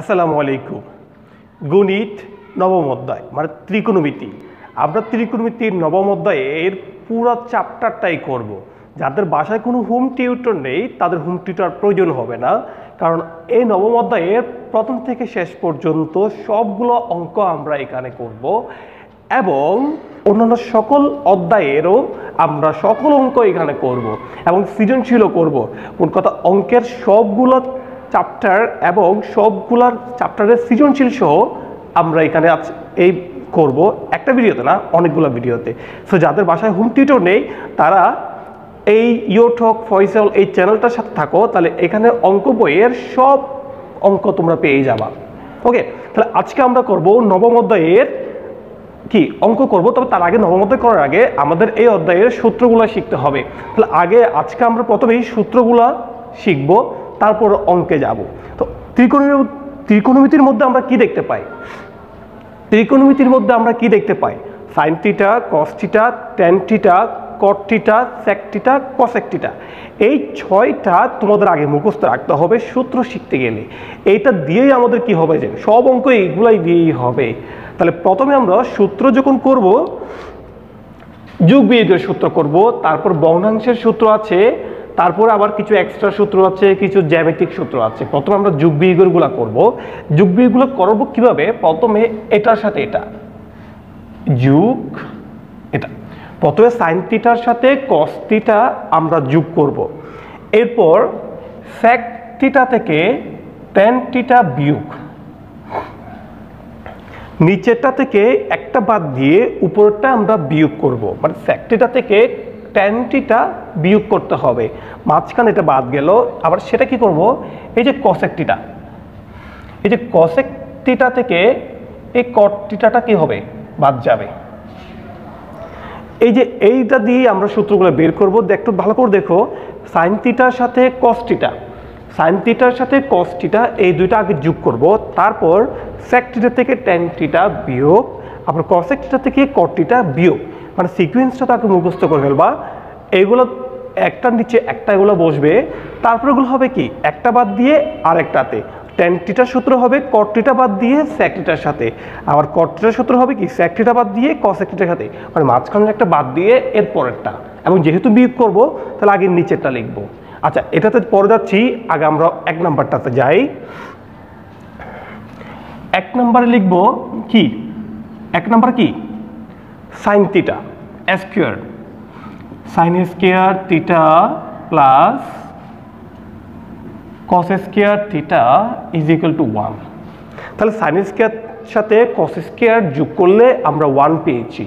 আসসালামু আলাইকুম। গণিত নবম অধ্যায় মানে ত্রিকোণমিতি। আমরা ত্রিকোণমিতির নবম অধ্যায়ের পুরো চ্যাপ্টারটাই করব। যাদের বাসায় কোনো হোম টিউটর নেই তাদের হোম টিউটর প্রয়োজন হবে না, কারণ এই নবম অধ্যায়ের প্রথম থেকে শেষ পর্যন্ত সবগুলো অঙ্ক আমরা এখানে করব এবং অন্যান্য সকল অধ্যায়েরও আমরা সকল অঙ্ক এখানে করব এবং সৃজনশীলও করব। মোট কথা অঙ্কের সবগুলো চ্যাপ্টার এবং সবগুলার চ্যাপ্টারের সৃজনশীল সহ আমরা এখানে এই করব একটা ভিডিওতে না, অনেকগুলো ভিডিওতে। সো যাদের বাসায় হোম টিউটর নেই তারা এই ইউটক ফয়সাল এই চ্যানেলটার সাথে থাকো, তাহলে এখানে অঙ্ক বইয়ের সব অঙ্ক তোমরা পেয়ে যাবা। ওকে, তাহলে আজকে আমরা করব নবম অধ্যায়ের কি অঙ্ক করব। তবে তার আগে নবম অধ্যায় করার আগে আমাদের এই অধ্যায়ের সূত্রগুলো শিখতে হবে। তাহলে আজকে আমরা প্রথমেই সূত্রগুলো শিখব, তারপর অঙ্কে যাব। তো ত্রিকোণমিতির মধ্যে আমরা কি দেখতে পাই? ত্রিকোণমিতির মধ্যে আমরা কি দেখতে পাই? Sine theta, cos theta, tan theta, cot theta, sec theta, cosec theta. এই ছয়টা তোমাদের আগে মুখস্থ রাখতে হবে সূত্র শিখতে গেলে। এইটা দিয়েই আমাদের কি হবে, যে সব অঙ্ক এইগুলাই দিয়েই হবে। তাহলে প্রথমে আমরা সূত্র যখন করব, যোগ বিয়োগের সূত্র করব, তারপর ভগ্নাংশের সূত্র আছে, তারপর আবার কিছু এক্সট্রা সূত্র আছে, কিছু জ্যামিতিক সূত্র আছে। প্রথমে আমরা যোগ বিয়োগগুলো করব। যোগ বিয়োগগুলো করব কিভাবে? প্রথমে এটার সাথে এটা যোগ, এটা প্রথমে সাইন থিটার সাথে কস থিটা আমরা যোগ করব। এরপর সেক থিটা থেকে ট্যান থিটা বিয়োগ, নিচেরটা থেকে একটা বাদ দিয়ে উপরটা আমরা বিয়োগ করব। মানে সেক থিটা থেকে ট্যান থিটা বিয়োগ করতে হবে, মাঝখানে এটা বাদ গেল। আবার সেটা কি করব? এই যে কসেক থিটা, এই যে কসেক থিটা থেকে এই কট থিটাটা কি হবে? বাদ যাবে। এই যে এইটা দিয়ে আমরা সূত্রগুলো বের করব। একটু ভালো করে দেখো, সাইন থিটার সাথে কস থিটা, সাইন থিটার সাথে কস থিটা এই দুইটা আগে যোগ করব, তারপর সেক থিটা থেকে ট্যান থিটা বিয়োগ, আবার কসেক থিটা থেকে কট থিটা বিয়োগ। মানে সিকোয়েন্সটা তাকে মুখস্থ করে ফেলবা। এইগুলো একটার নিচে একটা এগুলো বসবে, তারপর এগুলো হবে কি একটা বাদ দিয়ে আরেকটাতে। ট্যান থিটার সূত্র হবে কট থিটা বাদ দিয়ে সেক থিটার সাথে, আবার কট থিটার সূত্র হবে কি সেক থিটা বাদ দিয়ে কসেক থিটার সাথে। মানে মাঝখানে একটা বাদ দিয়ে এর পরেরটা, এবং যেহেতু বিয়োগ করব তাহলে আগে নিচেরটা লিখবো। আচ্ছা, এটাতে পরে যাচ্ছি, আগে আমরা এক নাম্বারটাতে যাই। এক নাম্বারে লিখবো কি? এক নাম্বার কি? Sine theta square, sine square theta plus cos square theta is equal to 1। তাহলে সাইন স্কয়ার সাথে কস স্কয়ার যোগ করলে আমরা 1 পেয়েছি।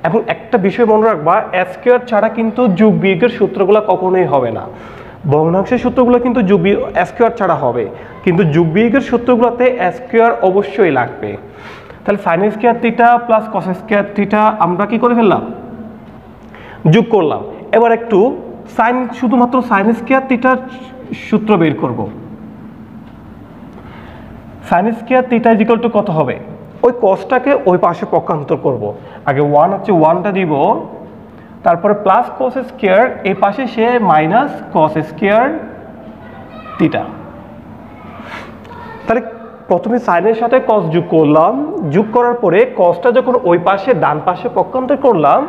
এবং একটা বিষয় মনে রাখবা, স্কয়ার ছাড়া কিন্তু যোগ বিয়োগের সূত্রগুলো কখনোই হবে না। ভগ্নাংশের সূত্রগুলো কিন্তু যোগ স্কয়ার ছাড়া হবে, কিন্তু যোগ বিয়োগের সূত্রগুলোতে স্কয়ার অবশ্যই লাগবে। তাহলে sine square theta plus cos square theta আমরা কি করে ফেললাম? যোগ করলাম। এবার একটু শুধুমাত্র সাইন স্কয়ার থিটার সূত্র বের করব। Sine square theta is equal to কত হবে? ওই কসটাকে ওই পাশে পক্ষান্তর করব। আগে 1 হচ্ছে 1টা দিব, তারপরে প্লাস কস স্কয়ার, এই পাশে সে মাইনাস কস স্কয়ার থিটা। তাহলে প্রথমে সাইনের সাথে কস যোগ করলাম, যোগ করার পরে কসটা যখন ওই পাশে ডান পাশে পক্ষান্তর করলাম,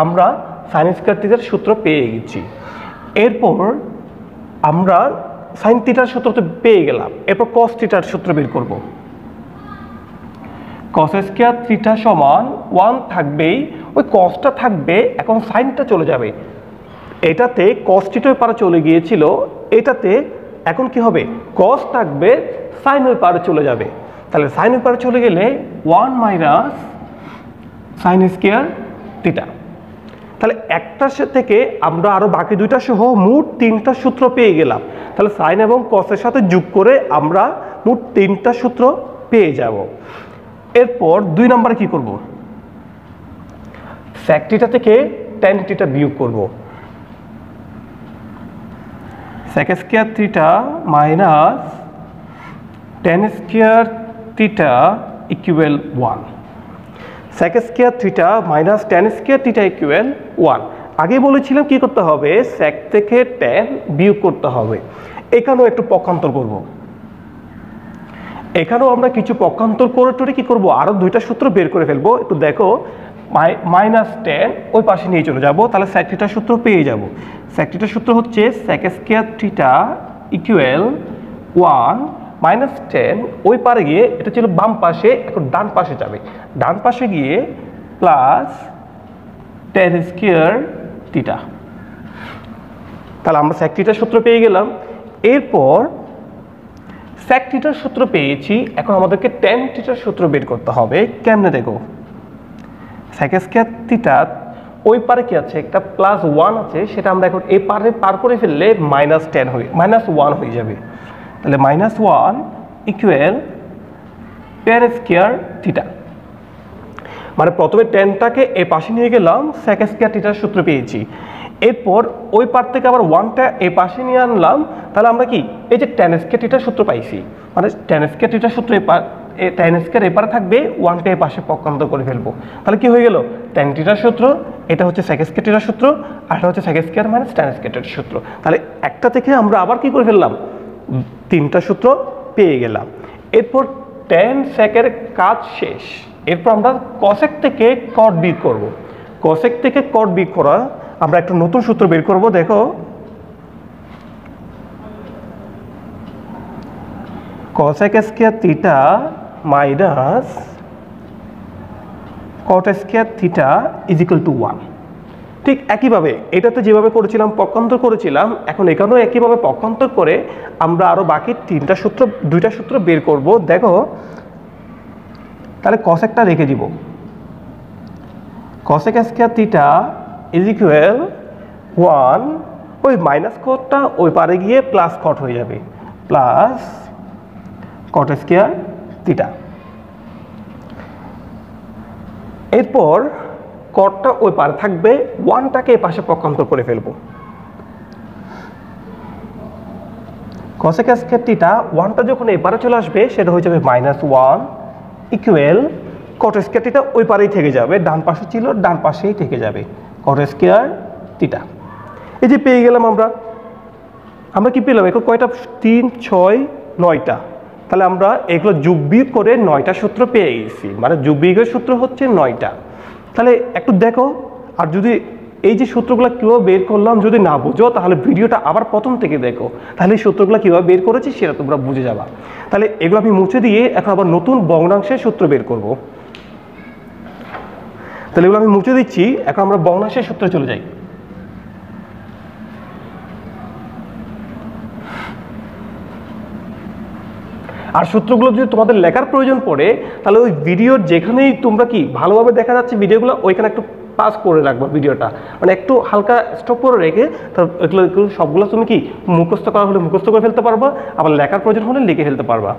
আমরা সাইন স্কয়ার থিটার সূত্র পেয়ে গেছি। এরপর আমরা সাইন থিটার সূত্র তো পেয়ে গেলাম, এরপর কস থিটার সূত্র বের করব। কস স্কয়ার থিটা সমান 1 থাকবেই, ওই কসটা থাকবে, এখন সাইনটা চলে যাবে। এটাতে কস থিটা ওই পারে চলে গিয়েছিল, এটাতে এখন কি হবে? কস থাকবে, সাইন ওই পারে চলে যাবে। তাহলে সাইন ওই পারে চলে গেলে 1 মাইনাস সাইন স্কয়ার থিটা। তাহলে একটার থেকে আমরা আরো বাকি দুইটা সহ মোট 3টা সূত্র পেয়ে গেলাম। তাহলে সাইন এবং কসের সাথে যোগ করে আমরা মোট 3টা সূত্র পেয়ে যাব। এরপর 2 নম্বরে কি করব? সেক থিটা থেকে ট্যান থিটা বিয়োগ করব। Sec square theta minus tan square theta equal 1। Sec square theta minus tan square theta equal 1। আগে বলেছিলাম কি করতে হবে? সেক থেকে ট্যান বিয়োগ করতে হবে। এখানেও একটু পক্ষান্তর করব। এখানেও আমরা কিছু পক্ষান্তর করে কি করব, আরো দুইটা সূত্র বের করে ফেলবো। একটু দেখো, -10 ওই পাশে নিয়ে চলে যাব, তাহলে sec থিটার সূত্র পেয়ে যাব। sec থিটার সূত্র হচ্ছে sec স্কয়ার থিটা ইকুয়াল 1 -10 ওই পারে গিয়ে, এটা ছিল বাম পাশে, এখন ডান পাশে যাবে, ডান পাশে গিয়ে প্লাস tan স্কয়ার থিটা। তাহলে আমরা sec থিটার সূত্র পেয়ে গেলাম। এরপর sec থিটার সূত্র পেয়েছি, এখন আমাদেরকে tan থিটার সূত্র বের করতে হবে। কেমনে দেখো, sec স্কয়ার থিটা ওই পারে কি আছে, একটা +1 আছে, সেটা আমরা এখন এই পারে পার করে ফেললে -10 হয়ে -1 হয়ে যাবে। তাহলে -1 ইকুয়াল tan স্কয়ার থিটা। মানে প্রথমে ট্যানটাকে এই পাশে নিয়ে গেলাম, sec স্কয়ার থিটার সূত্র পেয়েছি। এরপর ওই পার থেকে আবার 1টা এই পাশে নিয়ে আনলাম, তাহলে আমরা কি এই যে tan স্কয়ার থিটার সূত্র পাইছি, মানে tan স্কয়ার থিটার সূত্র tan স্কয়ার এপারে থাকবে, 1টা এই পাশে পক্ষান্তর করে ফেলবো। তাহলে কি হয়ে গেল, tan থিটার সূত্র, এটা হচ্ছে sec স্কয়ার থিটার সূত্র, আর এটা হচ্ছে sec square minus tan square থিটার সূত্র। তাহলে একটা থেকে আমরা আবার কি করে ফেললাম, 3টা সূত্র পেয়ে গেলাম। এরপর tan sec এর কাজ শেষ। এরপর আমরা cosec থেকে cot বিয়োগ করব। cosec থেকে cot বিয়োগ করা, আমরা একটা নতুন সূত্র বের করব। দেখো, cosec square theta minus cot square theta is equal to 1। ঠিক একইভাবে এটাতে যেভাবে করেছিলাম, পক্ষান্তর করেছিলাম, এখন এখানেও একইভাবে পক্ষান্তর করে আমরা আরো বাকি 2টা সূত্র বের করব। দেখো, তাহলে cosecটা রেখে দিব, cosec square theta is equal 1, ওই মাইনাস cotটা ওই পারে গিয়ে প্লাস cot হয়ে যাবে, প্লাস cot স্কয়ার থিটা। এরপর cotটা ওই পারে থাকবে, 1টাকে এই পাশে পক্ষান্তর করে ফেলবো। cosec স্কয়ার থিটা 1টা যখন এই পারে চলে আসবে, সেটা হয়ে যাবে -1 ইকুয়াল cot স্কয়ার থিটা ওই পারেই থেকে যাবে, ডান পাশে ছিল ডান পাশেই থেকে যাবে, cot স্কয়ার থিটা। এই যে পেয়ে গেলাম আমরা কি পেলাম, এখন কয়টা, 3, 6, 9টা। তাহলে আমরা এগুলো যোগ বিয়োগ করে 9টা সূত্র পেয়ে গেছি, মানে যোগ বিয়োগের সূত্র হচ্ছে 9টা। তাহলে একটু দেখো, আর যদি এই যে সূত্রগুলো কীভাবে বের করলাম যদি না বুঝো, তাহলে ভিডিওটা আবার প্রথম থেকে দেখো, তাহলে এই সূত্রগুলো কীভাবে বের করেছি সেটা তোমরা বুঝে যাবা। তাহলে এগুলো আমি মুছে দিয়ে এখন আবার নতুন ভগ্নাংশের সূত্র বের করব। তাহলে এগুলো আমি মুছে দিচ্ছি, এখন আমরা ভগ্নাংশের সূত্রে চলে যাই। আর সূত্রগুলো যদি তোমাদের লেখার প্রয়োজন পড়ে, তাহলে ওই ভিডিওর যেখানেই তোমরা কি ভালোভাবে দেখা যাচ্ছে ভিডিওগুলো, ওইখানে একটু পাস করে রাখবা ভিডিওটা, মানে একটু হালকা স্টপ করে রেখে, তারপর এগুলো সবগুলো তুমি কি মুখস্থ করা হলে মুখস্থ করে ফেলতে পারবা, আবার লেখার প্রয়োজন হলে লিখে ফেলতে পারবা।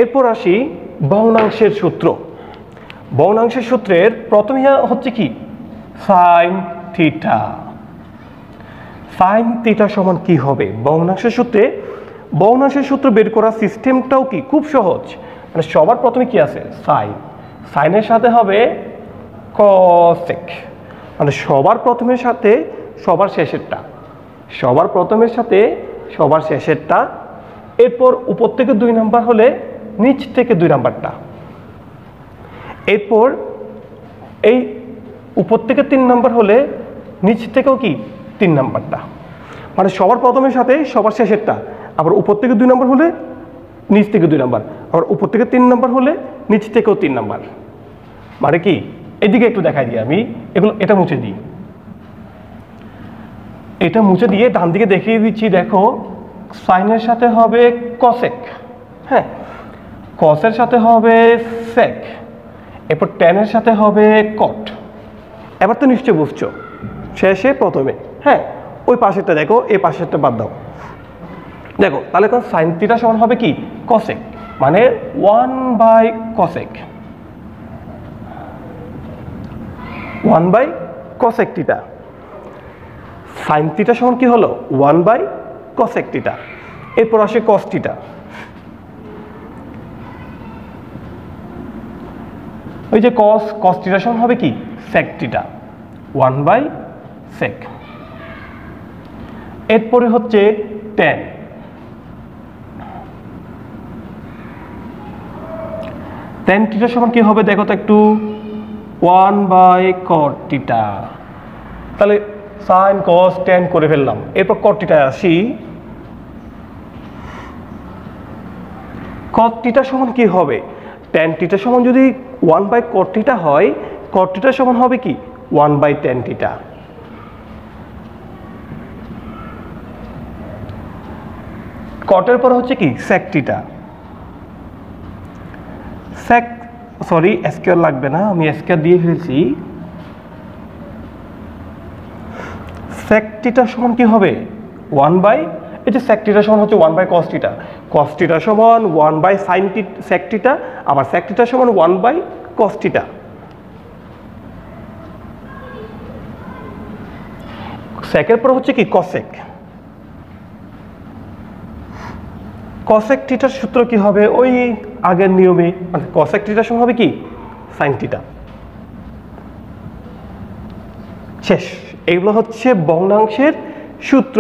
এরপর আসি ভগ্নাংশের সূত্র। ভগ্নাংশের সূত্রের প্রথমে হচ্ছে কি, সাইন থিটা। সাইন থিটা সমান কি হবে ভগ্নাংশের সূত্রে? ভগ্নাংশের সূত্র বের করার সিস্টেমটাও কি খুব সহজ, মানে সবার প্রথমে কি আছে, সাইন, সাইনের সাথে হবে কসেক, মানে সবার প্রথমের সাথে সবার শেষেরটা, সবার প্রথমের সাথে সবার শেষেরটা। এরপর উপর থেকে 2 নাম্বার হলে নিচ থেকে 2 নাম্বারটা। এরপর এই উপর থেকে 3 নাম্বার হলে নিচ থেকেও কি 3 নাম্বারটা, মানে সবার প্রথমের সাথে সবার শেষেরটা, আবার উপর থেকে 2 নাম্বার হলে নিচ থেকে 2 নাম্বার, আবার উপর থেকে 3 নাম্বার হলে নিচ থেকেও 3 নাম্বার। মানে কি, এদিকে একটু দেখাই দিই আমি, এটা মুছে দিই, এটা মুছে দিয়ে ডান দিকে দেখিয়ে দিচ্ছি। দেখো, সাইনের সাথে হবে কসেক, হ্যাঁ, কসের সাথে হবে সেক, এরপর ট্যানের সাথে হবে কট। এবার তো নিশ্চয় বুঝছো, শেষে প্রথমে, হ্যাঁ, ওই পাশেরটা দেখো, এই পাশেরটা বাদ দাও। দেখো, তাহলে এখন সাইন থিটা সমান হবে কি, কসেক, মানে 1/cosec, 1/cosec theta. Sine theta সমান কি হলো, 1/cosec থিটা। এরপর আসে কস থিটা, ওই যে কস থিটা সমান হবে কি, সেক থিটা, 1/sec। এরপরে হচ্ছে ট্যান, tan থিটা সমান কি হবে দেখো তো একটু 1/cot থিটা। তাহলে sin cos tan করে ফেললাম, এরপর cot থিটা আসি। cot থিটা সমান কি হবে, tan থিটা সমান যদি 1/cot থিটা হয়, cot থিটা সমান হবে কি 1/tan থিটা। cot এর পর হচ্ছে কি sec theta. sec sorry square লাগবে না, আমি স্কয়ার দিয়ে ফেলছি। sec থিটা সমান কি হবে 1/, এই যে sec থিটা সমান হচ্ছে 1/cos থিটা, cos থিটা সমান 1/sin sec থিটা, আবার sec থিটা সমান 1/cos থিটা। sec এর পর হচ্ছে কি cosec। cosec থিটার সূত্র কি হবে ওই আগের নিয়মে, মানে cosec থিটার সমান হবে কি sin থিটা। শেষ। এগুলো হচ্ছে ভগ্নাংশের সূত্র।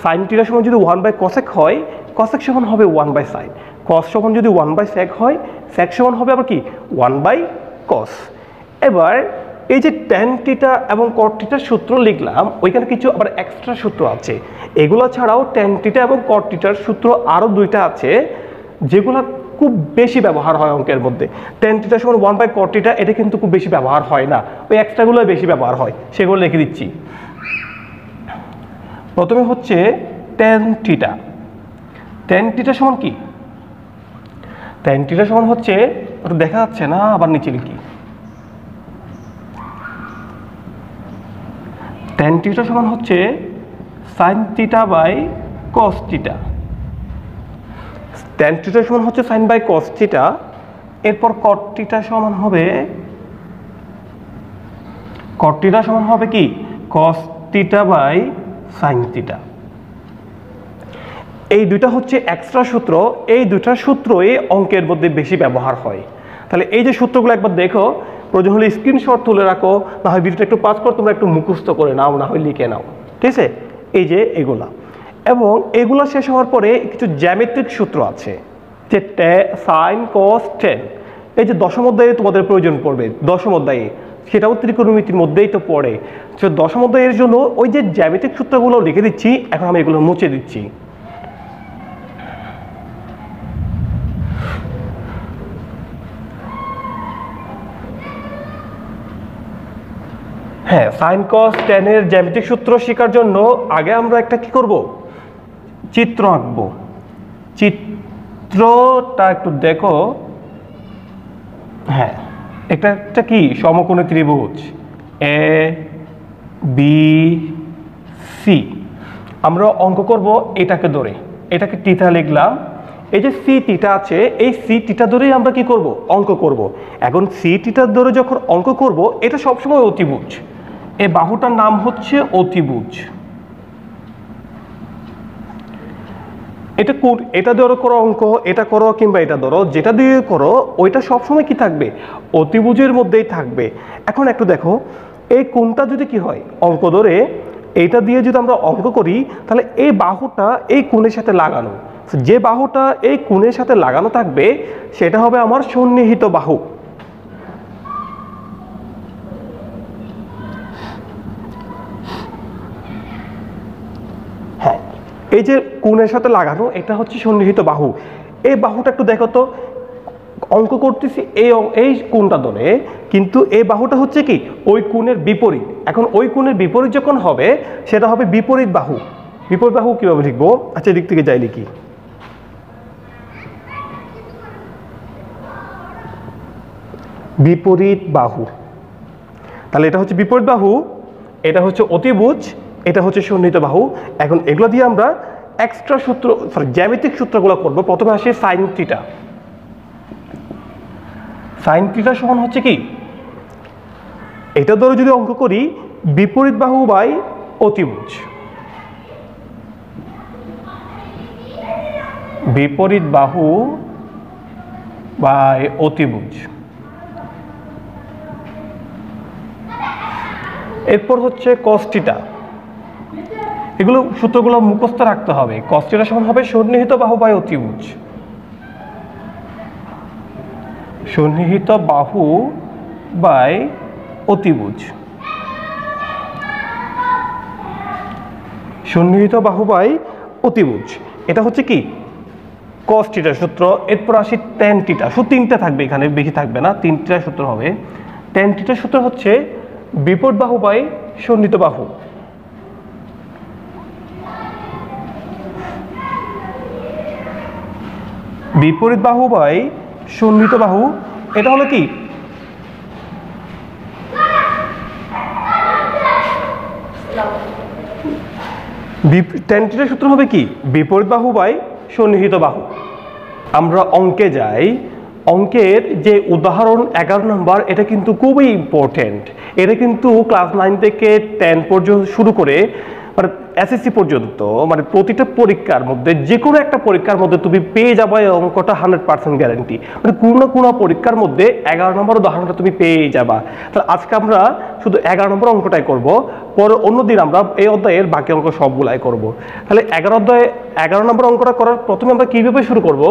sin থিটার সমান যদি 1/cosec হয়, cosec সমান হবে 1/sin, cos সমান যদি 1/sec হয়, sec সমান হবে আবার কি 1/cos। এবার এই যে tan থিটা এবং cot থিটার সূত্র লিখলাম, ওইখানে কিছু আবার এক্সট্রা সূত্র আছে। এগুলো ছাড়াও tan থিটা এবং cot থিটার সূত্র আরও দুইটা আছে যেগুলো খুব বেশি ব্যবহার হয় অঙ্কের মধ্যে। tan থিটা সমান 1/cot থিটা, এটা কিন্তু খুব বেশি ব্যবহার হয় না, ওই এক্সট্রাগুলো বেশি ব্যবহার হয়, সেগুলো লিখে দিচ্ছি। প্রথমে হচ্ছে tan থিটা। tan থিটা সমান কি, tan থিটা সমান হচ্ছে, ওটা দেখা যাচ্ছে না, আবার নিচে লিখি। tan থিটা সমান হচ্ছে sin theta by cos theta. tan theta সমান হচ্ছে sin বাই cos থিটা। এরপর cot থিটা সমান হবে, cot থিটা সমান হবে কি cos theta by sin theta. এই দুইটা হচ্ছে এক্সট্রা সূত্র, এই দুইটা সূত্রই অঙ্কের মধ্যে বেশি ব্যবহার হয়। তাহলে এই যে সূত্রগুলো একবার দেখো, প্রয়োজন হলে স্ক্রিনশট তুলে রাখো, না হয় ভিডিওটা একটু পাস করে তোমরা একটু মুখস্থ করে নাও, না হয় লিখে নাও, ঠিক আছে। এই যে এগুলা, এবং এগুলো শেষ হওয়ার পরে কিছু জ্যামিতিক সূত্র আছে, যে sin cos tan, এই যে দশম অধ্যায়ে তোমাদের প্রয়োজন পড়বে, দশম অধ্যায়ে, সেটাও ত্রিকোণমিতির মধ্যেই তো পড়ে। তো দশম অধ্যায়ের জন্য ওই যে জ্যামিতিক সূত্রগুলো লিখে দিচ্ছি, এখন আমি এগুলো মুছে দিচ্ছি। হ্যাঁ, sin cos tan এর জ্যামিতিক সূত্র শেখার জন্য আগে আমরা একটা কি করব, চিত্র আঁকবো। চিত্রটা একটু দেখো। হ্যাঁ, এটা একটা কি সমকোণী ত্রিভুজ এ বি সি। আমরা অঙ্ক করব এটাকে ধরে, এটাকে থিটা লিখলাম। এই যে সি থিটা আছে, এই সি থিটা ধরেই আমরা কি করব, অঙ্ক করব। এখন সি থিটা ধরে যখন অঙ্ক করব, এটা সবসময় অতিভুজ, এই বাহুটার নাম হচ্ছে অতিভুজ। এটা কোন, এটা ধরো করো অঙ্ক, এটা করো কিংবা এটা ধরো, যেটা দিয়ে করো ওইটা সবসময় কি থাকবে, অতিভুজের মধ্যেই থাকবে। এখন একটু দেখো, এই কোণটা যদি কি হয় অঙ্ক ধরে, এইটা দিয়ে যদি আমরা অঙ্ক করি, তাহলে এই বাহুটা এই কোণের সাথে লাগানো, যে বাহুটা এই কোণের সাথে লাগানো থাকবে সেটা হবে আমার সন্নিহিত বাহু। হ্যাঁ, এই যে কোণের সাথে লাগানো, এটা হচ্ছে সন্নিহিত বাহু। এই বাহুটা একটু দেখো তো, অঙ্ক করতেছি এই কোণটা ধরে, কিন্তু এই বাহুটা হচ্ছে কি ওই কোণের বিপরীত। এখন ওই কোণের বিপরীত যখন হবে, সেটা হবে বিপরীত বাহু। বিপরীত বাহু কিভাবে লিখবো, আচ্ছা দিক থেকে যাই লিখি। বিপরীত বাহু, তাহলে এটা হচ্ছে বিপরীত বাহু, এটা হচ্ছে অতিভুজ, এটা হচ্ছে সন্নিহিত বাহু। এখন এগুলো দিয়ে আমরা এক্সট্রা সূত্র, সরি জ্যামিতিক সূত্রগুলো করবো। প্রথমে আসে সাইন থিটা। সাইন থিটা সমান হচ্ছে কি, এটা ধরে যদি অঙ্ক করি, বিপরীত বাহু বাই অতিভুজ। বিপরীত বাহু বাই অতিভুজ। এরপর হচ্ছে cos থিটা। এগুলো সূত্রগুলো মুখস্থ রাখতে হবে। cos থিটা সমান হবে সন্নিহিত বাহু বাই অতিভুজ। সন্নিহিত বাহু বাই অতিভুজ। সন্নিহিত বাহু বাই অতিভুজ এটা হচ্ছে কি cos থিটা সূত্র। এরপর আসি tan থিটা, শুধু তিনটা থাকবে এখানে, বেশি থাকবে না, তিনটা সূত্র হবে। tan থিটা সূত্র হচ্ছে বিপরীত বাহু বাই সন্নিহিত বাহু। বিপরীত বাহু বাই সন্নিহিত বাহু এটা হলো কি tan থিটার সূত্র হবে কি বিপরীত বাহু বাই সন্নিহিত বাহু। আমরা অঙ্কে যাই, অঙ্কের যে উদাহরণ 11 নম্বর এটা কিন্তু খুবই ইম্পর্টেন্ট। এটা কিন্তু ক্লাস 9 থেকে 10 পর্যন্ত শুরু করে মানে এসএসসি পর্যন্ত মানে প্রতিটা পরীক্ষার মধ্যে যে কোনো একটা পরীক্ষার মধ্যে তুমি পেয়ে যাবে এই অঙ্কটা 100% গ্যারান্টি। মানে কোনো না কোনো পরীক্ষার মধ্যে 11 নম্বর উদাহরণটা তুমি পেয়ে যাবা। তাহলে আজকে আমরা শুধু 11 নম্বর অঙ্কটাই করব, পরে অন্যদিন আমরা এই অধ্যায়ের বাকি অঙ্ক সবগুলাই করব। তাহলে 11 নম্বর অঙ্কটা করার প্রথমে আমরা কীভাবে শুরু করব,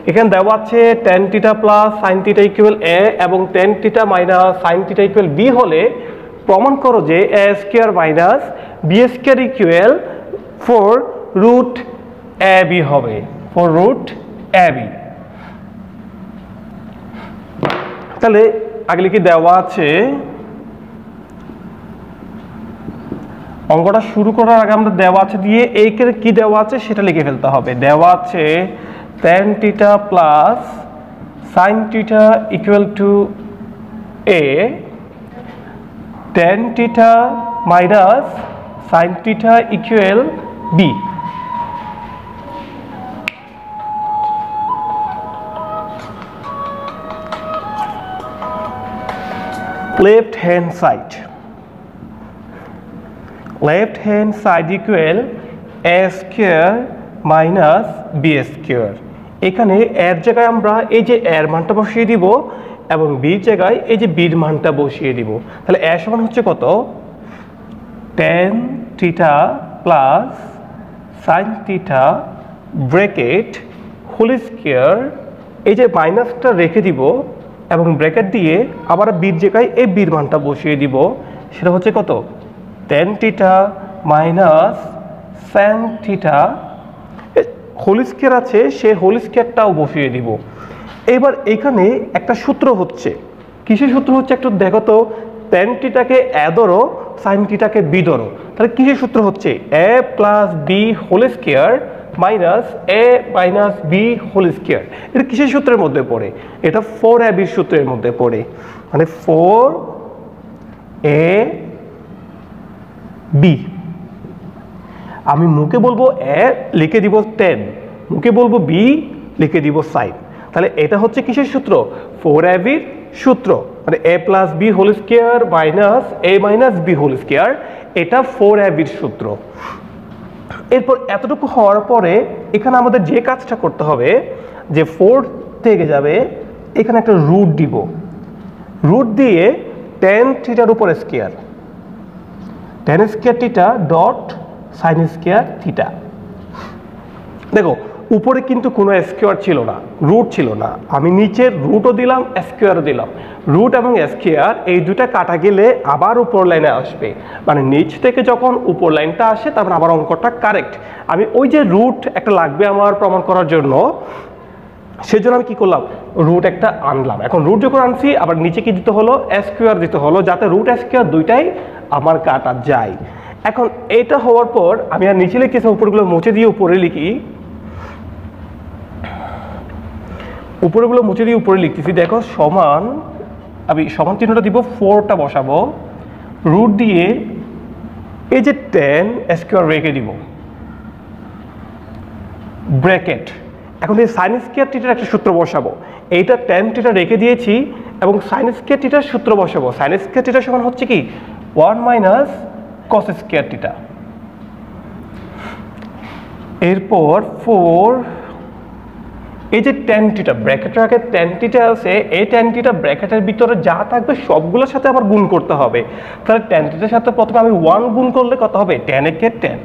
এখানে দেওয়া আছে tan theta plus sin theta equal a এবং tan theta minus sin theta equal b হলে প্রমাণ করো যে a square minus b square equal 4√ab হবে, 4√ab। তাহলে আগে কি দেওয়া আছে, অঙ্কটা শুরু করার আগে আমরা দেওয়া আছে দিয়ে এইখানে কি দেওয়া আছে সেটা লিখে ফেলতে হবে। দেওয়া আছে tan theta plus sin theta equal to a, tan theta minus sin theta equal b। left hand side equal a square minus b square। এখানে এর জায়গায় আমরা এই যে এর মানটা বসিয়ে দিব এবং বির জায়গায় এই যে বির মানটা বসিয়ে দিব। তাহলে এর সমান হচ্ছে কত, tan theta plus sin theta bracket whole square, এই যে মাইনাসটা রেখে দিব এবং ব্র্যাকেট দিয়ে আবার বির জায়গায় এই বির মানটা বসিয়ে দিব, সেটা হচ্ছে কত tan theta minus sin theta whole square আছে, সে হোল স্কয়ারটাও বসিয়ে দিব। এবার এখানে একটা সূত্র হচ্ছে, কিসের সূত্র হচ্ছে একটু দেখো তো, tan থিটাকে a ধরো sin থিটাকে b ধরো, তাহলে কিসের সূত্র হচ্ছে a plus b whole square minus a minus b whole square. এটা কিসের সূত্রের মধ্যে পড়ে, এটা 4ab এর সূত্রের মধ্যে পড়ে, মানে 4ab। আমি মুখে বলবো a লিখে দিব 10, মুখে বলবো b লিখে দিব sin। তাহলে এটা হচ্ছে কিসের সূত্র, 4ab এর সূত্র, মানে a plus b whole square minus a minus b whole square, এটা 4ab এর সূত্র। এরপর এতটুকু হওয়ার পরে এখানে আমাদের যে কাজটা করতে হবে, যে 4 থেকে যাবে এখানে একটা রুট দিব, রুট দিয়ে tan থিটার উপর square, tan square theta dot sin square theta. দেখো উপরে কিন্তু কোনো স্কয়ার ছিল না, রুট ছিল না, আমি নিচের রুটও দিলাম স্কয়ারও দিলাম, রুট এবং স্কয়ার এই দুটা কাটা গেলে আবার উপর লাইনে আসবে, মানে নিচ থেকে যখন উপর লাইনটা আসে তারপর আবার অঙ্কটা কারেক্ট। আমি ওই যে রুট একটা লাগবে আমার প্রমাণ করার জন্য, সেজন্য আমি কি করলাম, রুট একটা আনলাম। এখন রুট যখন আনছি আবার নিচে কি দিতে হলো, স্কয়ার দিতে হলো, যাতে রুট স্কয়ার দুইটাই আমার কাটা যায়। এখন এটা হওয়ার পর আমি আর নিচে লিখেছি, উপরগুলো মুছে দিয়ে উপরে লিখি, উপরেগুলো মুছে দিয়ে উপরে লিখতেছি। দেখো সমান, আমি সমান চিহ্নটা দিব, 4টা বসাবো, রুট দিয়ে এই যে tan স্কয়ার রেখে দিব, ব্র্যাকেট। এখন এই sin স্কয়ার থিটার একটা সূত্র বসাবো, এইটা tan থিটা রেখে দিয়েছি এবং sin স্কয়ার থিটার সূত্র বসাবো। sin স্কয়ার থিটা সমান হচ্ছে কি 1 মাইনাস cos স্কয়ার থিটা। এরপর 4 এই যে tan থিটা ব্র্যাকেটের আগে tan থিটা আছে, এই tan থিটা ব্র্যাকেটের ভিতরে যা থাকবে সবগুলোর সাথে আবার গুণ করতে হবে। তাহলে tan থিটার সাথে প্রথমে আমি 1 গুণ করলে কত হবে, tan একে tan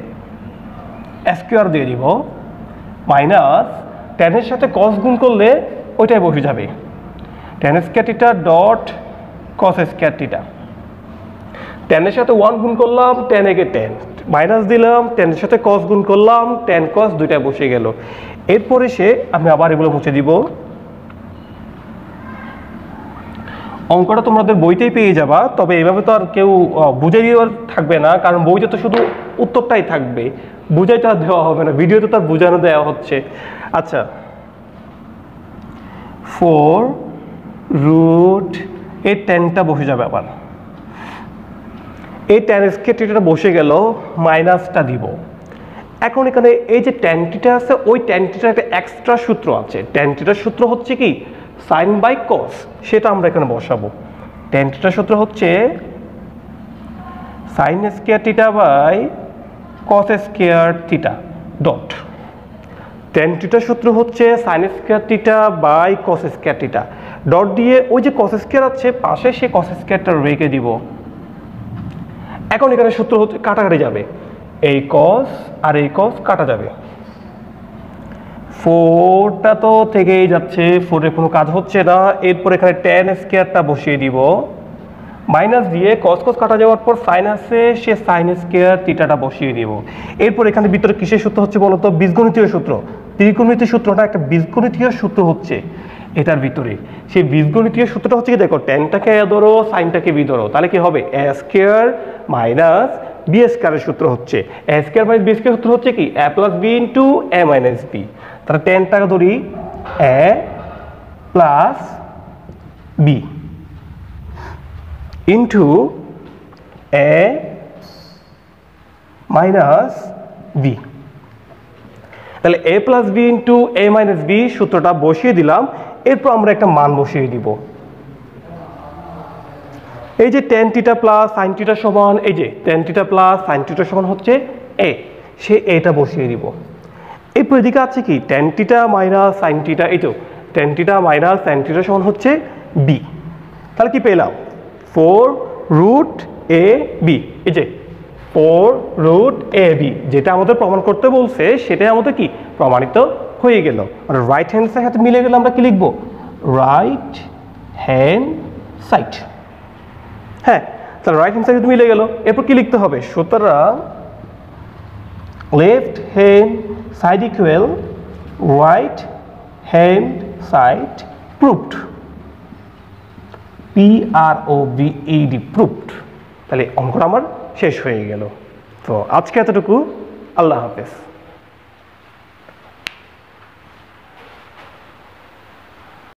স্কয়ার দিয়ে দিব, মাইনাস tan এর সাথে cos গুণ করলে ওইটাই বসে যাবে, tan square theta dot cos square theta. tan এর সাথে 1 গুণ করলাম, tan একে tan মাইনাস দিলাম, tan এর সাথে cos গুণ করলাম, tan cos দুইটা বসে গেল। এরপরে আমি আবার এগুলো মুছে দিব। অঙ্কটা তোমাদের বইতেই পেয়ে যাবা, তবে এইভাবে তো আর কেউ বুঝাই দেওয়ার থাকবে না, কারণ বইতে তো শুধু উত্তরটাই থাকবে, বুঝাই তো আর দেওয়া হবে না, ভিডিওতে তো আর বোঝানো দেওয়া হচ্ছে। আচ্ছা, 4 রুট এই টেনটা বসে যাবে আবার, এই tan স্কয়ার থিটাটা বসে গেল, মাইনাসটা দিব। এখন এখানে এই যে tan থিটা আছে, ওই tan থিটার একটা এক্সট্রা সূত্র আছে। tan থিটার সূত্র হচ্ছে কি sin বাই cos, সেটা আমরা এখানে বসাবো। tan থিটার সূত্র হচ্ছে sin square theta by cos square theta dot, tan থিটার সূত্র হচ্ছে sin square theta by cos square theta dot দিয়ে ওই যে cos স্কয়ার আছে পাশে, সে cos স্কয়ারটা রেখে দিব। এখন এখানে সূত্র হচ্ছে কাটাকাটি যাবে, এই cos আর এই cos কাটা যাবে, 4টা তো থেকেই যাচ্ছে, 4 এর কোনো কাজ হচ্ছে না। এরপর এখানে tan স্কয়ারটা বসিয়ে দিব, মাইনাস দিয়ে cos cos কাটা যাওয়ার পর sin আছে, সে sin স্কয়ার থিটাটা বসিয়ে দিব। এরপর এখানে ভিতরে কিসের সূত্র হচ্ছে বলতো? বীজগণিতীয় সূত্র। ত্রিকোণমিতির সূত্রটা একটা বীজগণিতীয় সূত্র হচ্ছে এটার ভিতরে। সেই বীজগণিতীয় সূত্রটা হচ্ছে কি, দেখো ট্যানটাকে এ ধরো, সাইনটাকে বি ধরো, তাহলে কি হবে? এ স্কয়ার মাইনাস বি স্কয়ারের সূত্র হচ্ছে, এ স্কয়ার মাইনাস বি স্কয়ার সূত্র হচ্ছে কি এ প্লাস বি ইন্টু এ মাইনাস বি। তাহলে ট্যানটাকে ধরি এ প্লাস বি ইন্টু এ মাইনাস বি। তাহলে এ প্লাস বি ইন্টু এ মাইনাস বি সূত্রটা বসিয়ে দিলাম। এরপর আমরা একটা মান বসিয়ে দিব। এই যে tan theta plus sin theta সমান, এই যে tan theta plus sin theta সমান হচ্ছে এ, সে এটা বসিয়ে দিব। এরপর এদিকে আছে কি tan theta minus sin theta, এই তো tan theta minus sin theta সমান হচ্ছে বি। তাহলে কি পেলাম? 4 রুট এ বি, এই যে 4 রুট এ বি, যেটা আমাদের প্রমাণ করতে বলছে সেটাই আমাদের কি প্রমাণিত হয়ে গেল। আর রাইট হ্যান্ড সাইড সাথে মিলে গেলে আমরা কি লিখবো? Right hand side. হ্যাঁ, তাহলে রাইট হ্যান্ড সাইড মিলে গেল। এরপর কি লিখতে হবে? সুতরাং left hand side equal right hand side proved, PROVED proved. তাহলে অঙ্কটা আমার শেষ হয়ে গেল। তো আজকে এতটুকু, আল্লাহ হাফেজ।